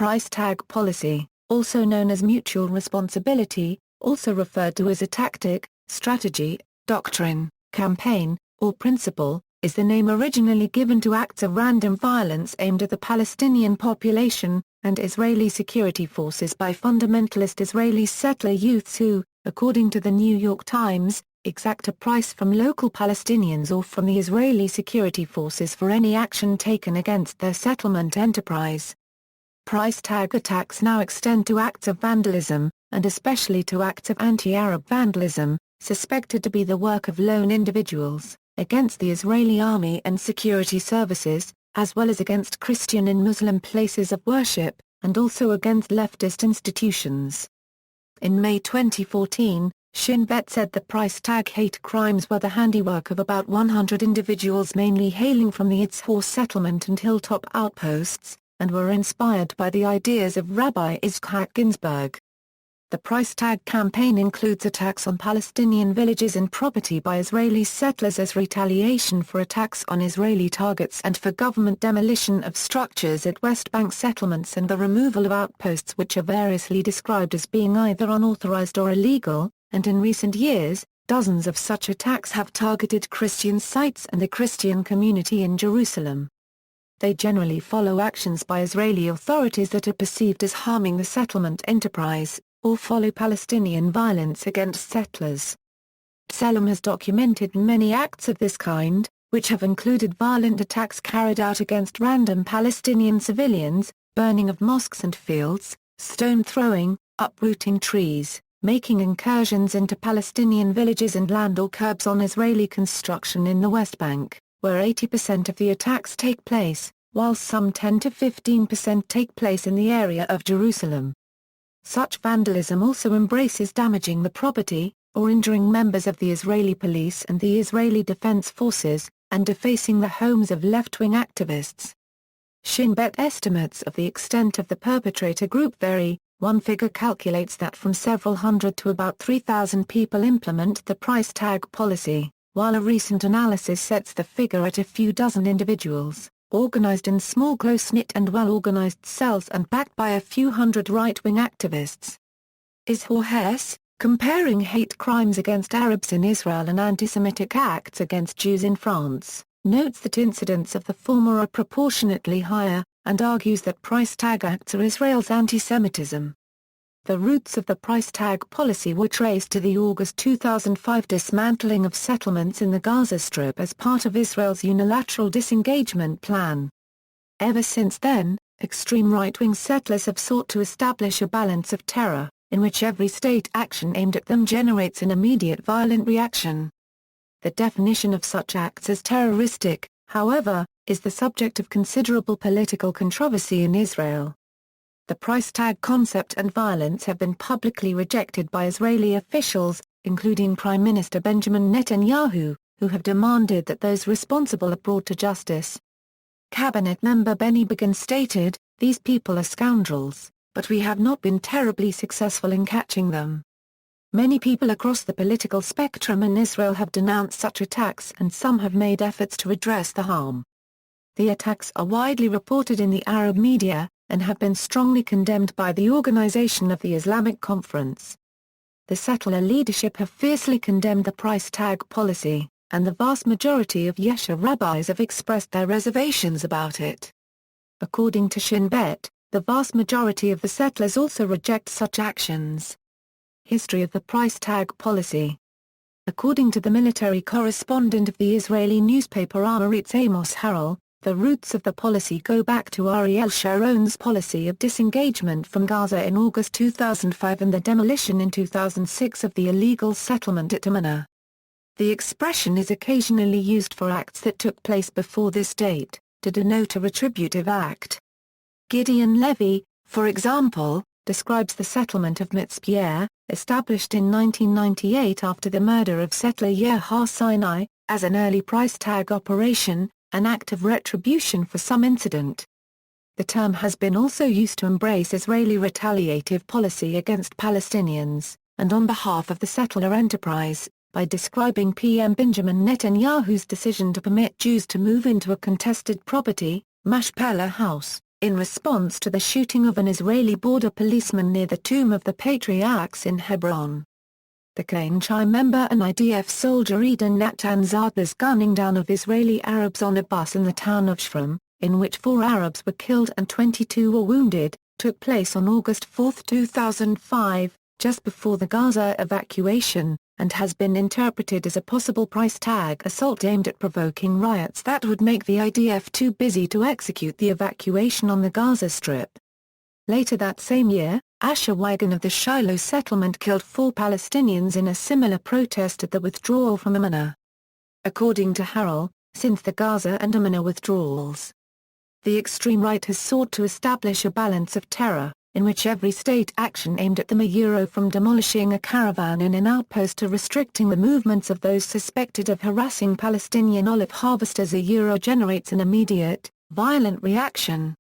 Pricetag policy, also known as mutual responsibility, also referred to as a tactic, strategy, doctrine, campaign, or principle, is the name originally given to acts of random violence aimed at the Palestinian population and Israeli security forces by fundamentalist Israeli settler youths who, according to the New York Times, exact a price from local Palestinians or from the Israeli security forces for any action taken against their settlement enterprise. Price tag attacks now extend to acts of vandalism, and especially to acts of anti-Arab vandalism, suspected to be the work of lone individuals, against the Israeli army and security services, as well as against Christian and Muslim places of worship, and also against leftist institutions. In May 2014, Shin Bet said the price tag hate crimes were the handiwork of about 100 individuals mainly hailing from the Yitzhar settlement and hilltop outposts, and were inspired by the ideas of Rabbi Yitzchak Ginsburg. The price tag campaign includes attacks on Palestinian villages and property by Israeli settlers as retaliation for attacks on Israeli targets and for government demolition of structures at West Bank settlements and the removal of outposts which are variously described as being either unauthorized or illegal, and in recent years, dozens of such attacks have targeted Christian sites and the Christian community in Jerusalem. They generally follow actions by Israeli authorities that are perceived as harming the settlement enterprise, or follow Palestinian violence against settlers. B'Tselem has documented many acts of this kind, which have included violent attacks carried out against random Palestinian civilians, burning of mosques and fields, stone throwing, uprooting trees, making incursions into Palestinian villages and land or curbs on Israeli construction in the West Bank, where 80% of the attacks take place, while some 10 to 15% take place in the area of Jerusalem. Such vandalism also embraces damaging the property, or injuring members of the Israeli police and the Israeli Defense Forces, and defacing the homes of left-wing activists. Shin Bet estimates of the extent of the perpetrator group vary. One figure calculates that from several hundred to about 3,000 people implement the price tag policy, while a recent analysis sets the figure at a few dozen individuals, organized in small close-knit and well-organized cells and backed by a few hundred right-wing activists. Yitzhar Hess, comparing hate crimes against Arabs in Israel and anti-Semitic acts against Jews in France, notes that incidents of the former are proportionately higher, and argues that price tag acts are Israel's anti-Semitism. The roots of the price tag policy were traced to the August 2005 dismantling of settlements in the Gaza Strip as part of Israel's unilateral disengagement plan. Ever since then, extreme right-wing settlers have sought to establish a balance of terror, in which every state action aimed at them generates an immediate violent reaction. The definition of such acts as terroristic, however, is the subject of considerable political controversy in Israel. The price tag concept and violence have been publicly rejected by Israeli officials, including Prime Minister Benjamin Netanyahu, who have demanded that those responsible are brought to justice. Cabinet member Benny Begin stated, "These people are scoundrels, but we have not been terribly successful in catching them." Many people across the political spectrum in Israel have denounced such attacks and some have made efforts to redress the harm. The attacks are widely reported in the Arab media, and have been strongly condemned by the Organization of the Islamic Conference. The settler leadership have fiercely condemned the price tag policy, and the vast majority of Yeshiva rabbis have expressed their reservations about it. According to Shin Bet, the vast majority of the settlers also reject such actions. History of the price tag policy. According to the military correspondent of the Israeli newspaper Haaretz Amos Harel, the roots of the policy go back to Ariel Sharon's policy of disengagement from Gaza in August 2005 and the demolition in 2006 of the illegal settlement at Amana. The expression is occasionally used for acts that took place before this date, to denote a retributive act. Gideon Levy, for example, describes the settlement of Mitzpeh, established in 1998 after the murder of settler Yitzhar Sinai, as an early price tag operation, an act of retribution for some incident. The term has been also used to embrace Israeli retaliative policy against Palestinians, and on behalf of the settler enterprise, by describing PM Benjamin Netanyahu's decision to permit Jews to move into a contested property, Mashpella House, in response to the shooting of an Israeli border policeman near the Tomb of the Patriarchs in Hebron. The Khanchi member and IDF soldier Eden Natan Zartha's gunning down of Israeli Arabs on a bus in the town of Shfram, in which 4 Arabs were killed and 22 were wounded, took place on August 4, 2005, just before the Gaza evacuation, and has been interpreted as a possible price tag assault aimed at provoking riots that would make the IDF too busy to execute the evacuation on the Gaza Strip. Later that same year, Asher Wigan of the Shiloh settlement killed 4 Palestinians in a similar protest at the withdrawal from Amman. According to Harrell, since the Gaza and Amman withdrawals, the extreme right has sought to establish a balance of terror, in which every state action aimed at them from demolishing a caravan in an outpost to restricting the movements of those suspected of harassing Palestinian olive harvesters generates an immediate, violent reaction.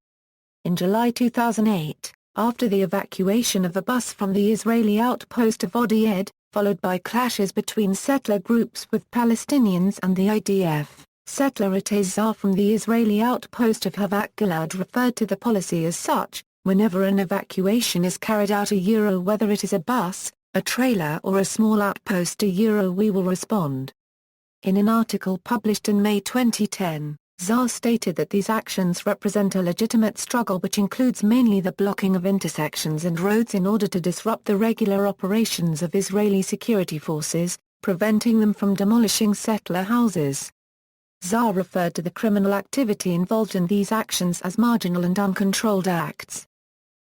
In July 2008, after the evacuation of a bus from the Israeli outpost of Odi Ed, followed by clashes between settler groups with Palestinians and the IDF, settler Yitzhar from the Israeli outpost of Havat Gilad referred to the policy as such: whenever an evacuation is carried out whether it is a bus, a trailer or a small outpost we will respond. In an article published in May 2010, Zar stated that these actions represent a legitimate struggle which includes mainly the blocking of intersections and roads in order to disrupt the regular operations of Israeli security forces, preventing them from demolishing settler houses. Zar referred to the criminal activity involved in these actions as marginal and uncontrolled acts.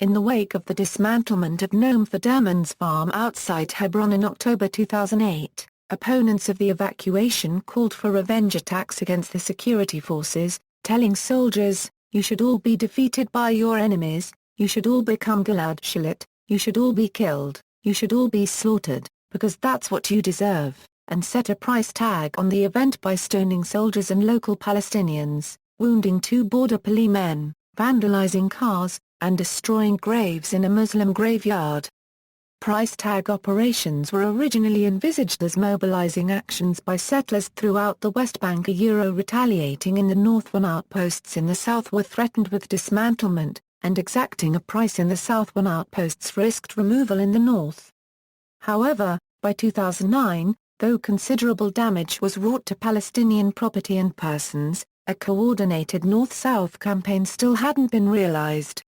In the wake of the dismantlement of Noam Federman's farm outside Hebron in October 2008, opponents of the evacuation called for revenge attacks against the security forces, telling soldiers, "You should all be defeated by your enemies, you should all become Gilad Shalit, you should all be killed, you should all be slaughtered, because that's what you deserve," and set a price tag on the event by stoning soldiers and local Palestinians, wounding 2 border policemen, vandalizing cars, and destroying graves in a Muslim graveyard. Price tag operations were originally envisaged as mobilizing actions by settlers throughout the West Bank retaliating in the north when outposts in the south were threatened with dismantlement, and exacting a price in the south when outposts risked removal in the north. However, by 2009, though considerable damage was wrought to Palestinian property and persons, a coordinated north-south campaign still hadn't been realized.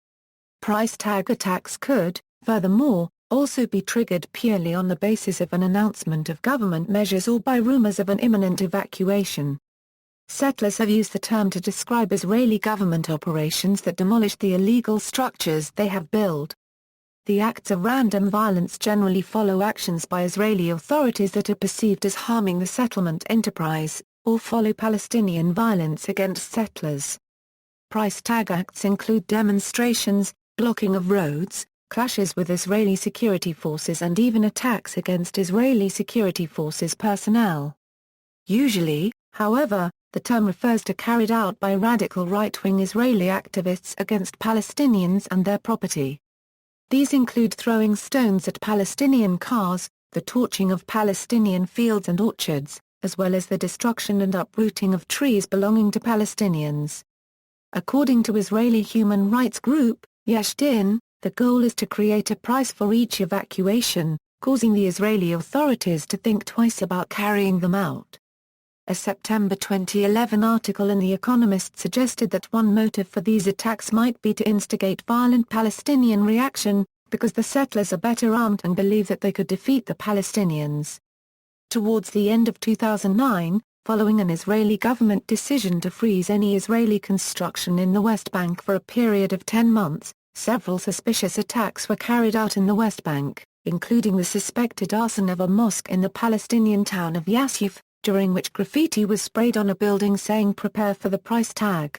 Price tag attacks could, furthermore, also be triggered purely on the basis of an announcement of government measures or by rumors of an imminent evacuation. Settlers have used the term to describe Israeli government operations that demolished the illegal structures they have built. The acts of random violence generally follow actions by Israeli authorities that are perceived as harming the settlement enterprise, or follow Palestinian violence against settlers. Price tag acts include demonstrations, blocking of roads, clashes with Israeli security forces and even attacks against Israeli security forces personnel. Usually, however, the term refers to carried out by radical right-wing Israeli activists against Palestinians and their property. These include throwing stones at Palestinian cars, the torching of Palestinian fields and orchards, as well as the destruction and uprooting of trees belonging to Palestinians. According to Israeli human rights group, Yesh Din, the goal is to create a price for each evacuation, causing the Israeli authorities to think twice about carrying them out. A September 2011 article in The Economist suggested that one motive for these attacks might be to instigate violent Palestinian reaction, because the settlers are better armed and believe that they could defeat the Palestinians. Towards the end of 2009, following an Israeli government decision to freeze any Israeli construction in the West Bank for a period of 10 months, several suspicious attacks were carried out in the West Bank, including the suspected arson of a mosque in the Palestinian town of Yassif, during which graffiti was sprayed on a building saying "Prepare for the price tag."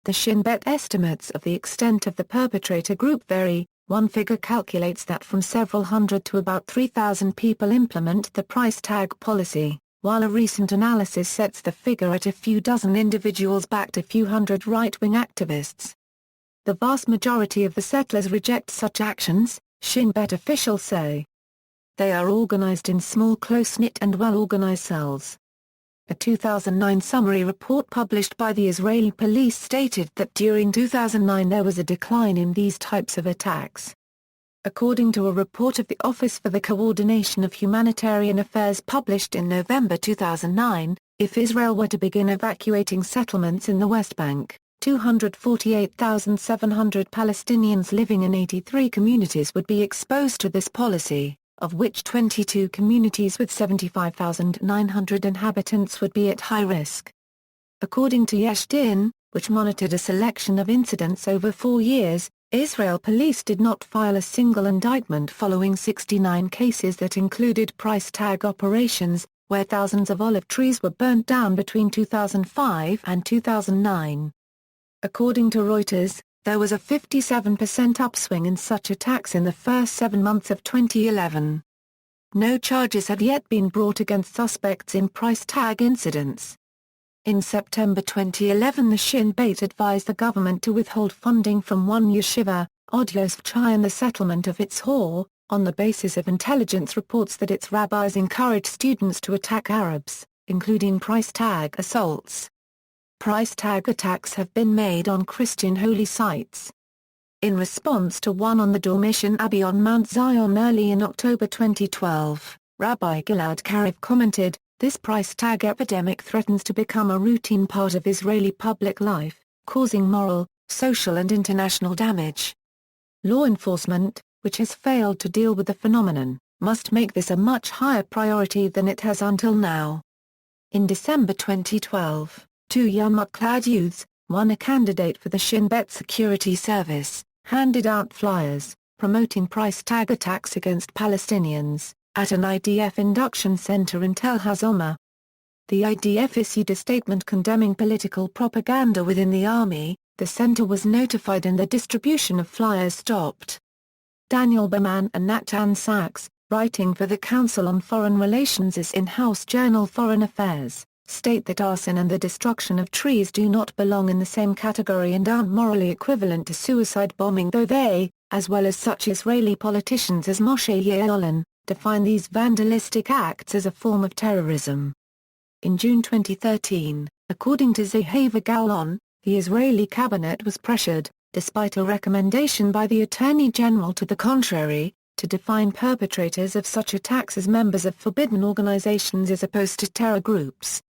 The Shin Bet estimates of the extent of the perpetrator group vary. One figure calculates that from several hundred to about 3,000 people implement the price tag policy, while a recent analysis sets the figure at a few dozen individuals backed a few hundred right-wing activists. The vast majority of the settlers reject such actions, Shin Bet officials say. They are organized in small close-knit and well-organized cells. A 2009 summary report published by the Israeli police stated that during 2009 there was a decline in these types of attacks. According to a report of the Office for the Coordination of Humanitarian Affairs published in November 2009, if Israel were to begin evacuating settlements in the West Bank, 248,700 Palestinians living in 83 communities would be exposed to this policy, of which 22 communities with 75,900 inhabitants would be at high risk. According to Yesh Din, which monitored a selection of incidents over 4 years, Israel police did not file a single indictment following 69 cases that included price tag operations, where thousands of olive trees were burnt down between 2005 and 2009. According to Reuters, there was a 57% upswing in such attacks in the first 7 months of 2011. No charges had yet been brought against suspects in price tag incidents. In September 2011 the Shin Bet advised the government to withhold funding from one yeshiva, Odyosvchai, in the settlement of Yitzhar, on the basis of intelligence reports that its rabbis encouraged students to attack Arabs, including price tag assaults. Price tag attacks have been made on Christian holy sites. In response to one on the Dormition Abbey on Mount Zion early in October 2012, Rabbi Gilad Kariv commented, "This price tag epidemic threatens to become a routine part of Israeli public life, causing moral, social and international damage. Law enforcement, which has failed to deal with the phenomenon, must make this a much higher priority than it has until now." In December 2012, 2 yarmulke-clad youths, one a candidate for the Shin Bet security service, handed out flyers, promoting price tag attacks against Palestinians, at an IDF induction center in Tel Hazoma. The IDF issued a statement condemning political propaganda within the army. The center was notified and the distribution of flyers stopped. Daniel Berman and Natan Sachs, writing for the Council on Foreign Relations' in-house journal Foreign Affairs, state that arson and the destruction of trees do not belong in the same category and aren't morally equivalent to suicide bombing, though they, as well as such Israeli politicians as Moshe Ya'alon, define these vandalistic acts as a form of terrorism. In June 2013, according to Zehava Galon, the Israeli cabinet was pressured, despite a recommendation by the Attorney General to the contrary, to define perpetrators of such attacks as members of forbidden organizations as opposed to terror groups.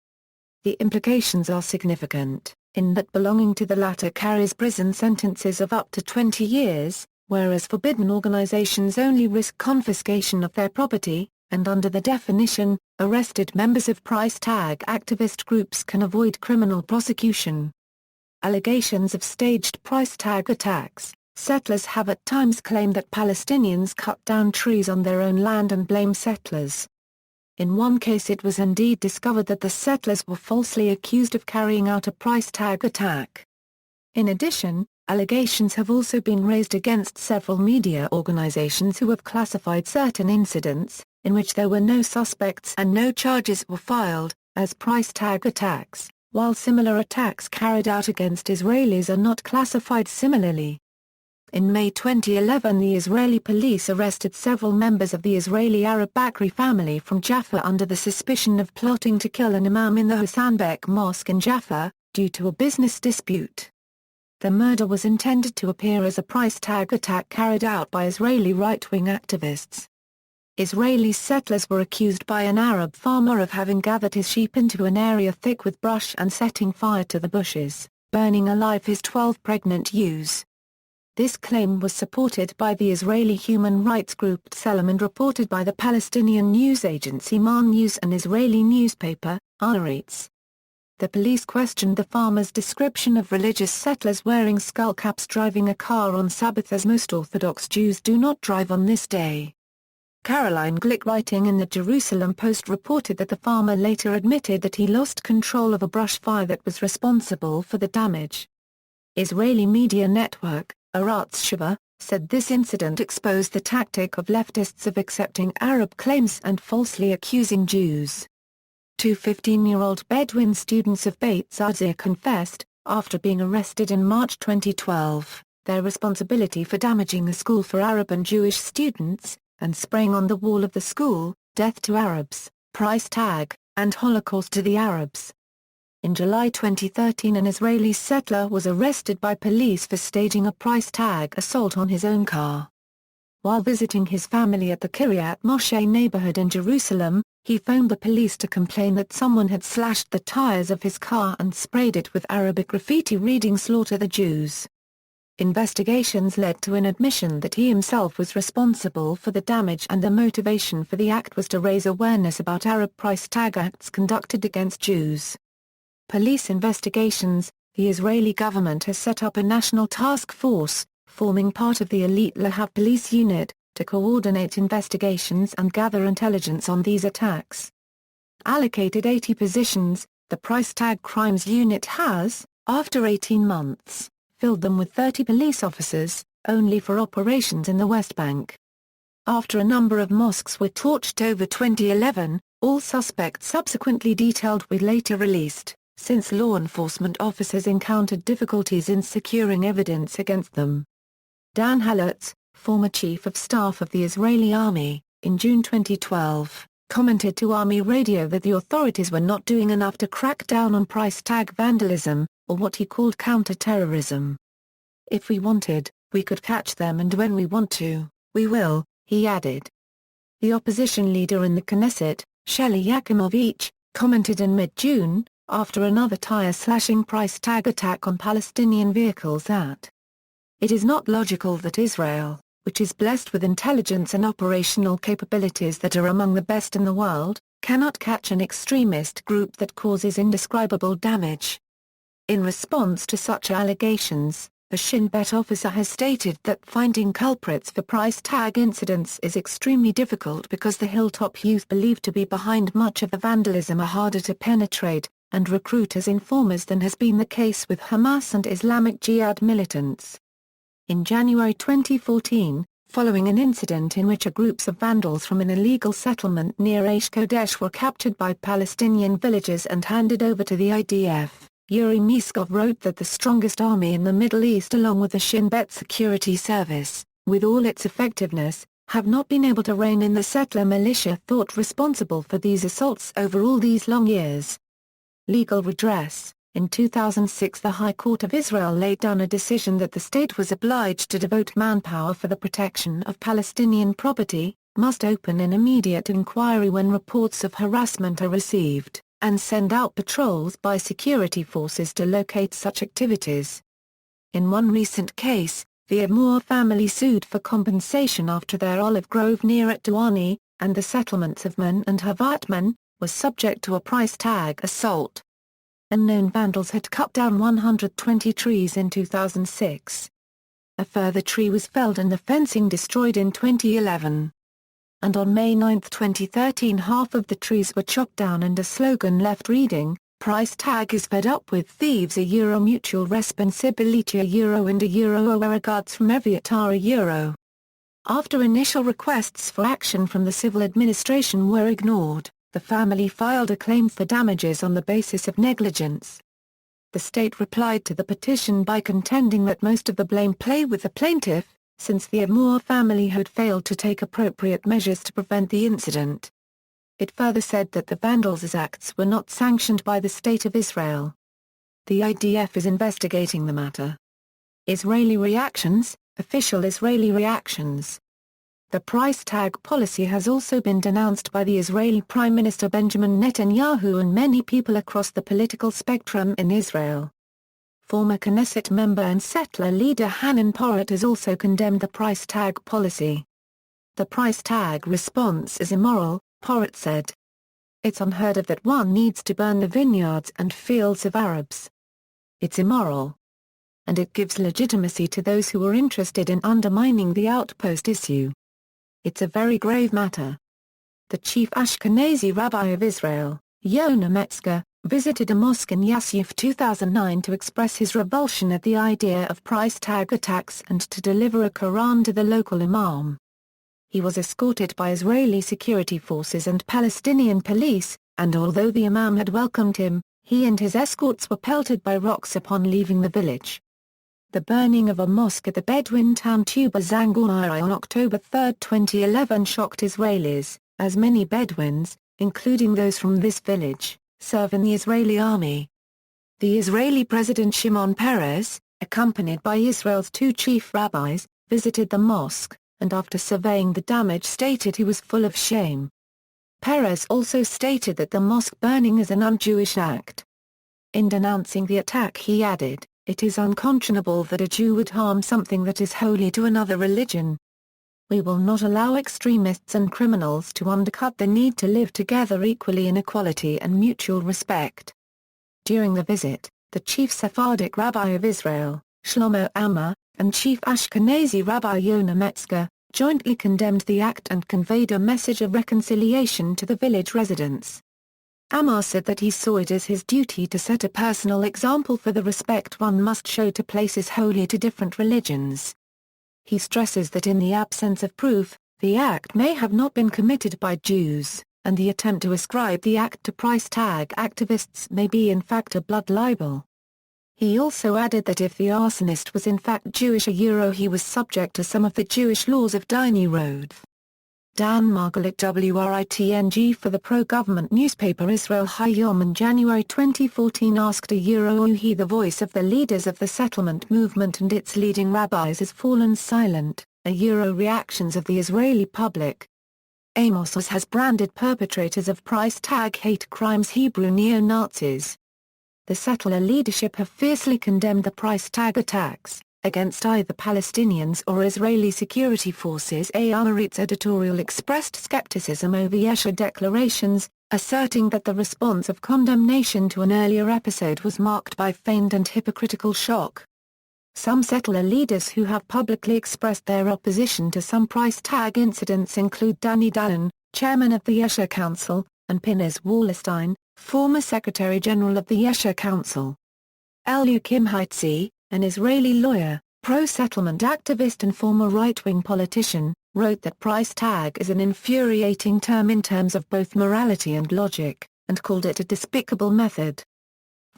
The implications are significant, in that belonging to the latter carries prison sentences of up to 20 years, whereas forbidden organizations only risk confiscation of their property, and under the definition, arrested members of price tag activist groups can avoid criminal prosecution. Allegations of staged price tag attacks. Settlers have at times claimed that Palestinians cut down trees on their own land and blame settlers. In one case it was indeed discovered that the settlers were falsely accused of carrying out a price tag attack. In addition, allegations have also been raised against several media organizations who have classified certain incidents, in which there were no suspects and no charges were filed, as price tag attacks, while similar attacks carried out against Israelis are not classified similarly. In May 2011 the Israeli police arrested several members of the Israeli Arab Bakri family from Jaffa under the suspicion of plotting to kill an imam in the Hassanbek Mosque in Jaffa, due to a business dispute. The murder was intended to appear as a price tag attack carried out by Israeli right-wing activists. Israeli settlers were accused by an Arab farmer of having gathered his sheep into an area thick with brush and setting fire to the bushes, burning alive his 12 pregnant ewes. This claim was supported by the Israeli human rights group Tselem and reported by the Palestinian news agency Man News and Israeli newspaper, Haaretz. The police questioned the farmer's description of religious settlers wearing skullcaps driving a car on Sabbath, as most Orthodox Jews do not drive on this day. Caroline Glick, writing in the Jerusalem Post, reported that the farmer later admitted that he lost control of a brush fire that was responsible for the damage. Israeli media network, Arutz Sheva, said this incident exposed the tactic of leftists of accepting Arab claims and falsely accusing Jews. Two 15-year-old Bedouin students of Beit Zazir confessed, after being arrested in March 2012, their responsibility for damaging a school for Arab and Jewish students, and spraying on the wall of the school, "Death to Arabs, price tag," and Holocaust to the Arabs. In July 2013, an Israeli settler was arrested by police for staging a price tag assault on his own car. While visiting his family at the Kiryat Moshe neighborhood in Jerusalem, he phoned the police to complain that someone had slashed the tires of his car and sprayed it with Arabic graffiti reading "Slaughter the Jews." Investigations led to an admission that he himself was responsible for the damage, and the motivation for the act was to raise awareness about Arab price tag acts conducted against Jews. Police investigations. The Israeli government has set up a national task force, forming part of the elite Lahav police unit, to coordinate investigations and gather intelligence on these attacks. Allocated 80 positions, the price tag crimes unit has, after 18 months, filled them with 30 police officers, only for operations in the West Bank. After a number of mosques were torched over 2011, all suspects subsequently detailed were later released, since law enforcement officers encountered difficulties in securing evidence against them. Dan Halutz, former chief of staff of the Israeli army, in June 2012, commented to Army Radio that the authorities were not doing enough to crack down on price tag vandalism, or what he called counter-terrorism. "If we wanted, we could catch them, and when we want to, we will," he added. The opposition leader in the Knesset, Shelley Yakimovich, commented in mid-June, after another tire-slashing price tag attack on Palestinian vehicles, that it is not logical that Israel, which is blessed with intelligence and operational capabilities that are among the best in the world, cannot catch an extremist group that causes indescribable damage. In response to such allegations, a Shin Bet officer has stated that finding culprits for price tag incidents is extremely difficult because the hilltop youth believed to be behind much of the vandalism are harder to penetrate and recruit as informers than has been the case with Hamas and Islamic Jihad militants. In January 2014, following an incident in which groups of vandals from an illegal settlement near Aish Kodesh were captured by Palestinian villagers and handed over to the IDF, Yuri Miskov wrote that the strongest army in the Middle East, along with the Shin Bet security service, with all its effectiveness, have not been able to rein in the settler militia thought responsible for these assaults over all these long years. Legal redress. In 2006, the High Court of Israel laid down a decision that the state was obliged to devote manpower for the protection of Palestinian property, must open an immediate inquiry when reports of harassment are received, and send out patrols by security forces to locate such activities. In one recent case, the Yitzhar family sued for compensation after their olive grove near at Douani, and the settlements of Man and Havatman, was subject to a price tag assault. Unknown vandals had cut down 120 trees in 2006. A further tree was felled and the fencing destroyed in 2011. And on May 9, 2013, half of the trees were chopped down and a slogan left reading, "Price tag is fed up with thieves, a mutual responsibility, and a regards from Eviatar, After initial requests for action from the civil administration were ignored, the family filed a claim for damages on the basis of negligence. The state replied to the petition by contending that most of the blame lay with the plaintiff, since the Yitzhar family had failed to take appropriate measures to prevent the incident. It further said that the vandals' acts were not sanctioned by the State of Israel. The IDF is investigating the matter. Israeli reactions. Official Israeli reactions. The price tag policy has also been denounced by the Israeli Prime Minister Benjamin Netanyahu and many people across the political spectrum in Israel. Former Knesset member and settler leader Hanan Porat has also condemned the price tag policy. The price tag response is immoral, Porat said. It's unheard of that one needs to burn the vineyards and fields of Arabs. It's immoral. And it gives legitimacy to those who are interested in undermining the outpost issue. It's a very grave matter. The chief Ashkenazi rabbi of Israel, Yonah Metzger, visited a mosque in Yasuf 2009 to express his revulsion at the idea of price tag attacks and to deliver a Quran to the local imam. He was escorted by Israeli security forces and Palestinian police, and although the imam had welcomed him, he and his escorts were pelted by rocks upon leaving the village. The burning of a mosque at the Bedouin town Tuba Zangoura on October 3, 2011 shocked Israelis, as many Bedouins, including those from this village, serve in the Israeli army. The Israeli President Shimon Peres, accompanied by Israel's two chief rabbis, visited the mosque, and after surveying the damage stated he was full of shame. Peres also stated that the mosque burning is an un-Jewish act. In denouncing the attack he added, "It is unconscionable that a Jew would harm something that is holy to another religion. We will not allow extremists and criminals to undercut the need to live together equally in equality and mutual respect." During the visit, the chief Sephardic rabbi of Israel, Shlomo Amar, and chief Ashkenazi rabbi Yonah Metzger, jointly condemned the act and conveyed a message of reconciliation to the village residents. Amar said that he saw it as his duty to set a personal example for the respect one must show to places holy to different religions. He stresses that in the absence of proof, the act may have not been committed by Jews, and the attempt to ascribe the act to price tag activists may be in fact a blood libel. He also added that if the arsonist was in fact Jewish he was subject to some of the Jewish laws of Dini Road. Dan Margalit WRITNG for the pro-government newspaper Israel Hayom in January 2014 asked he the voice of the leaders of the settlement movement and its leading rabbis has fallen silent, reactions of the Israeli public. Amos Oz has branded perpetrators of price tag hate crimes Hebrew neo-Nazis. The settler leadership have fiercely condemned the price tag attacks against either Palestinians or Israeli security forces. Haaretz editorial expressed skepticism over Yitzhar declarations, asserting that the response of condemnation to an earlier episode was marked by feigned and hypocritical shock. Some settler leaders who have publicly expressed their opposition to some price tag incidents include Danny Dayan, chairman of the Yitzhar Council, and Pinez Wallerstein, former Secretary-General of the Yitzhar Council. Eliakim Heitzi, an Israeli lawyer, pro-settlement activist and former right-wing politician, wrote that price tag is an infuriating term in terms of both morality and logic, and called it a despicable method.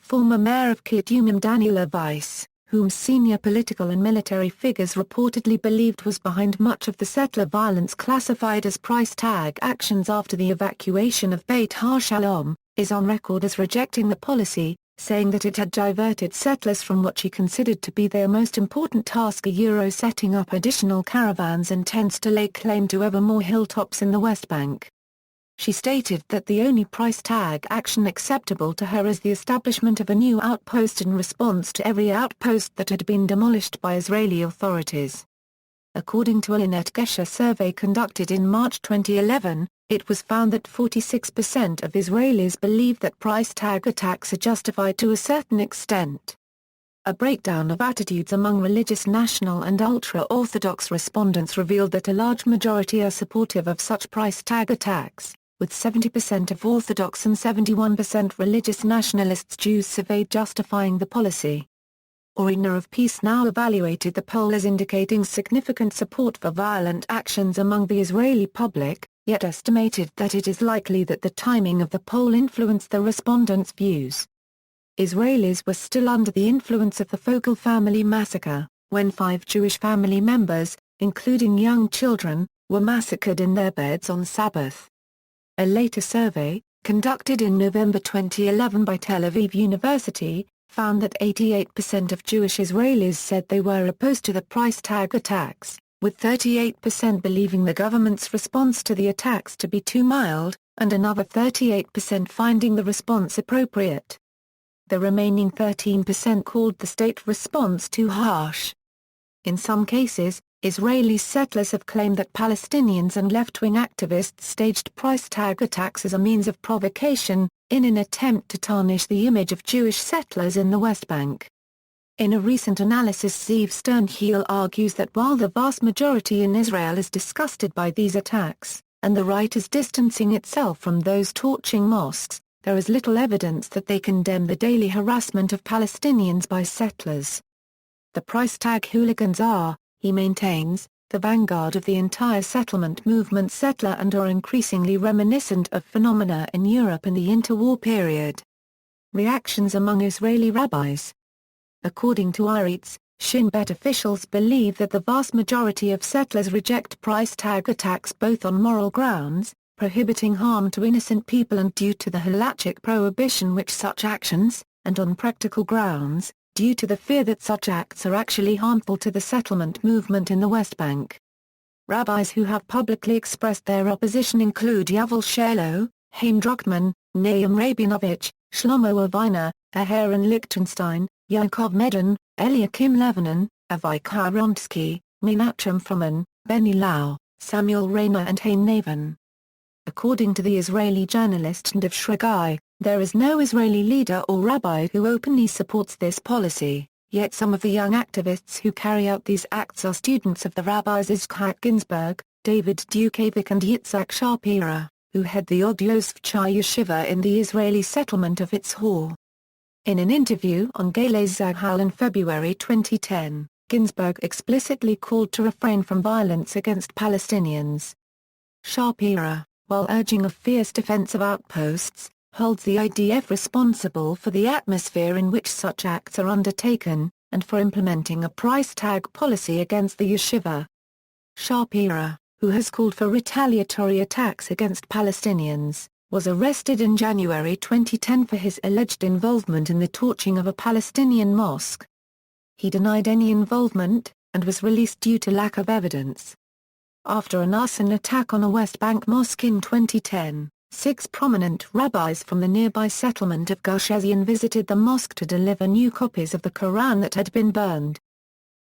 Former mayor of Kiryat Yearim Daniel Weiss, whom senior political and military figures reportedly believed was behind much of the settler violence classified as price tag actions after the evacuation of Beit HaShalom, is on record as rejecting the policy, saying that it had diverted settlers from what she considered to be their most important task, setting up additional caravans and tents to lay claim to ever more hilltops in the West Bank. She stated that the only price tag action acceptable to her is the establishment of a new outpost in response to every outpost that had been demolished by Israeli authorities. According to a Linet Gesher survey conducted in March 2011, it was found that 46% of Israelis believe that price tag attacks are justified to a certain extent. A breakdown of attitudes among religious national and ultra-Orthodox respondents revealed that a large majority are supportive of such price tag attacks, with 70% of Orthodox and 71% religious nationalists Jews surveyed justifying the policy. Arena of Peace now evaluated the poll as indicating significant support for violent actions among the Israeli public, yet estimated that it is likely that the timing of the poll influenced the respondents' views. Israelis were still under the influence of the Fogel family massacre, when 5 Jewish family members, including young children, were massacred in their beds on Sabbath. A later survey, conducted in November 2011 by Tel Aviv University, found that 88% of Jewish Israelis said they were opposed to the price tag attacks, with 38% believing the government's response to the attacks to be too mild, and another 38% finding the response appropriate. The remaining 13% called the state response too harsh. In some cases, Israeli settlers have claimed that Palestinians and left-wing activists staged price tag attacks as a means of provocation, in an attempt to tarnish the image of Jewish settlers in the West Bank. In a recent analysis, Zeev Sternhiel argues that while the vast majority in Israel is disgusted by these attacks, and the right is distancing itself from those torching mosques, there is little evidence that they condemn the daily harassment of Palestinians by settlers. The price tag hooligans are, he maintains, the vanguard of the entire settlement movement settler and are increasingly reminiscent of phenomena in Europe in the interwar period. Reactions among Israeli rabbis. According to Haaretz, Shin Bet officials believe that the vast majority of settlers reject price tag attacks both on moral grounds, prohibiting harm to innocent people and due to the halachic prohibition which such actions, and on practical grounds, due to the fear that such acts are actually harmful to the settlement movement in the West Bank. Rabbis who have publicly expressed their opposition include Yuval Shelo, Chaim Druckmann, Nahum Rabinovich, Shlomo Aviner, Aharon Lichtenstein, Yaakov Medin, Eliakim Levinon, Avichai Ronsky, Menachem Froman, Benny Lau, Samuel Rayner and Haim Navin. According to the Israeli journalist Nadav Shragai, there is no Israeli leader or rabbi who openly supports this policy, yet some of the young activists who carry out these acts are students of the rabbis Yitzchak Ginsburg, David Dukavik and Yitzhak Shapira, who head the Od Yosef-Chai Yeshiva in the Israeli settlement of Yitzhar. In an interview on Galei Zahal in February 2010, Ginsburg explicitly called to refrain from violence against Palestinians. Shapira, while urging a fierce defense of outposts, holds the IDF responsible for the atmosphere in which such acts are undertaken, and for implementing a price tag policy against the yeshiva. Shapira, who has called for retaliatory attacks against Palestinians, was arrested in January 2010 for his alleged involvement in the torching of a Palestinian mosque. He denied any involvement, and was released due to lack of evidence. After an arson attack on a West Bank mosque in 2010, 6 prominent rabbis from the nearby settlement of Gush Ezion visited the mosque to deliver new copies of the Quran that had been burned.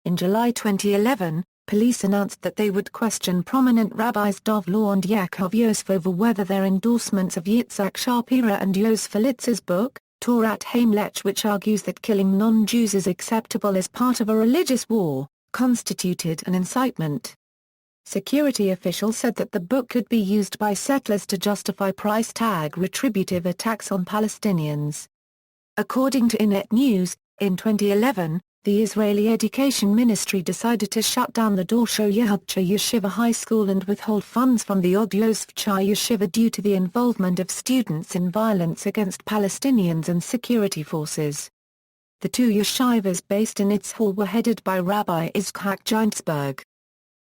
In July 2011, police announced that they would question prominent rabbis Dov Law and Yaakov Yosef over whether their endorsements of Yitzhak Shapira and Yosef Litz's book, Torat Hamelech, which argues that killing non-Jews is acceptable as part of a religious war, constituted an incitement. Security officials said that the book could be used by settlers to justify price tag retributive attacks on Palestinians. According to Inet News, in 2011, the Israeli Education Ministry decided to shut down the Dorsho Yehudcha Yeshiva High School and withhold funds from the Od Yosef-Chai Yeshiva due to the involvement of students in violence against Palestinians and security forces. The 2 yeshivas based in Yitzhar were headed by Rabbi Yitzchak Ginsburg.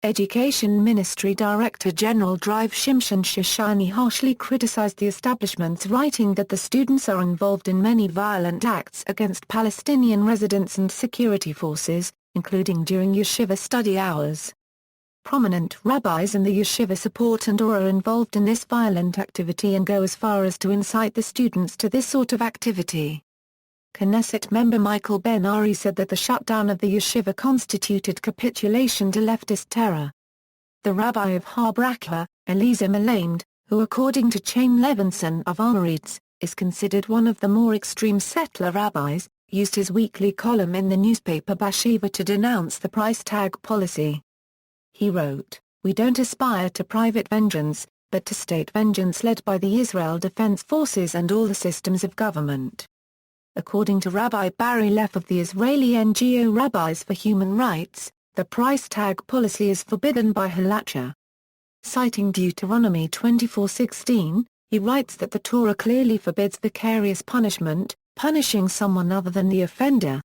Education Ministry Director General Drive Shimshon Shoshani harshly criticized the establishments, writing that the students are involved in many violent acts against Palestinian residents and security forces, including during yeshiva study hours. Prominent rabbis in the yeshiva support and or are involved in this violent activity and go as far as to incite the students to this sort of activity. Knesset member Michael Ben-Ari said that the shutdown of the yeshiva constituted capitulation to leftist terror. The rabbi of Har Bracha, Eliezer Malamed, who according to Chaim Levinson of Amoritz, is considered one of the more extreme settler rabbis, used his weekly column in the newspaper Bashiva to denounce the price tag policy. He wrote, "We don't aspire to private vengeance, but to state vengeance led by the Israel Defense Forces and all the systems of government." According to Rabbi Barry Leff of the Israeli NGO Rabbis for Human Rights, the price tag policy is forbidden by halacha. Citing Deuteronomy 24:16, he writes that the Torah clearly forbids vicarious punishment, punishing someone other than the offender.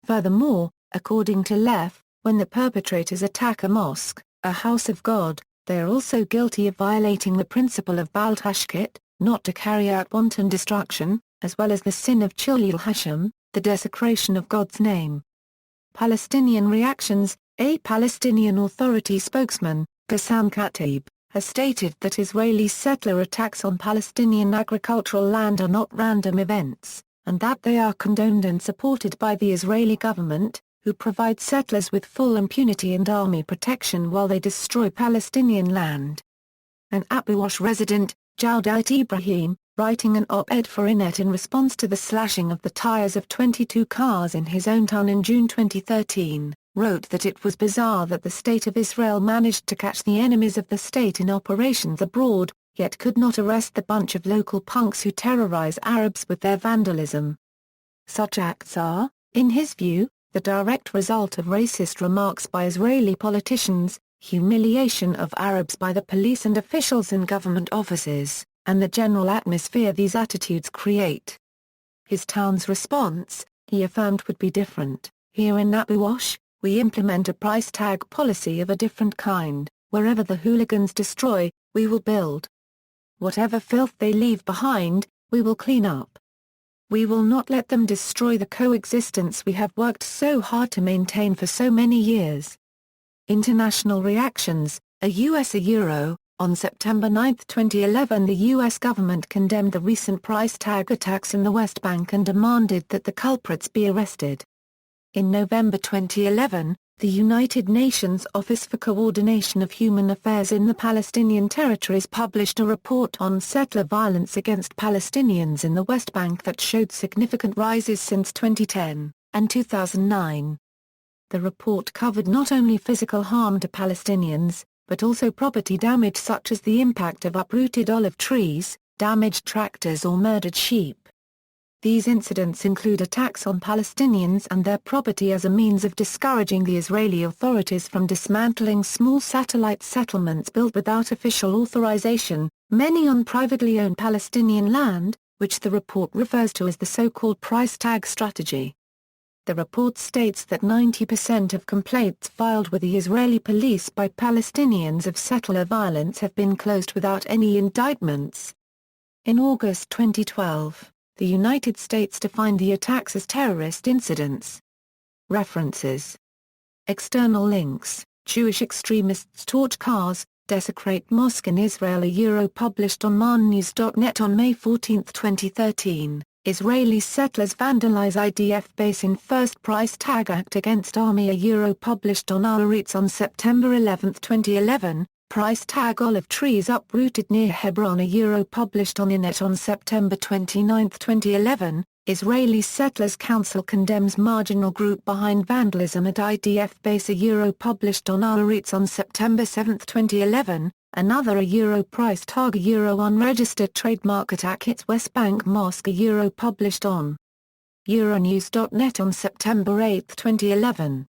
Furthermore, according to Leff, when the perpetrators attack a mosque, a house of God, they are also guilty of violating the principle of Bal Tashkit, not to carry out wanton destruction, as well as the sin of Chilul Hashem, the desecration of God's name. Palestinian Reactions, a Palestinian Authority spokesman, Ghassan Khatib, has stated that Israeli settler attacks on Palestinian agricultural land are not random events, and that they are condoned and supported by the Israeli government, who provide settlers with full impunity and army protection while they destroy Palestinian land. An Abu Ghosh resident, Jawdat Ibrahim, writing an op-ed for Inet in response to the slashing of the tires of 22 cars in his own town in June 2013, wrote that it was bizarre that the State of Israel managed to catch the enemies of the state in operations abroad, yet could not arrest the bunch of local punks who terrorize Arabs with their vandalism. Such acts are, in his view, the direct result of racist remarks by Israeli politicians, humiliation of Arabs by the police and officials in government offices, and the general atmosphere these attitudes create. His town's response, he affirmed, would be different. Here in Abu Ghosh, we implement a price tag policy of a different kind. Wherever the hooligans destroy, we will build. Whatever filth they leave behind, we will clean up. We will not let them destroy the coexistence we have worked so hard to maintain for so many years. International reactions, a US a Euro. On September 9, 2011, the U.S. government condemned the recent price tag attacks in the West Bank and demanded that the culprits be arrested. In November 2011, the United Nations Office for Coordination of Human Affairs in the Palestinian Territories published a report on settler violence against Palestinians in the West Bank that showed significant rises since 2010 and 2009. The report covered not only physical harm to Palestinians, but also property damage such as the impact of uprooted olive trees, damaged tractors or murdered sheep. These incidents include attacks on Palestinians and their property as a means of discouraging the Israeli authorities from dismantling small satellite settlements built without official authorization, many on privately owned Palestinian land, which the report refers to as the so-called price tag strategy. The report states that 90% of complaints filed with the Israeli police by Palestinians of settler violence have been closed without any indictments. In August 2012, the United States defined the attacks as terrorist incidents. References. External links: Jewish extremists torch cars, desecrate mosque in Israel a Euro, published on mannews.net on May 14, 2013. Israeli settlers vandalize IDF base in first price tag act against army a Euro, published on Haaretz on September 11, 2011. Price tag olive trees uprooted near Hebron a Euro, published on Inet on September 29, 2011. Israeli Settlers Council condemns marginal group behind vandalism at IDF base a Euro, published on Haaretz on September 7, 2011. Another a Euro, price tag a Euro, unregistered trademark attack hits West Bank mosque a Euro, published on Euronews.net on September 8, 2011.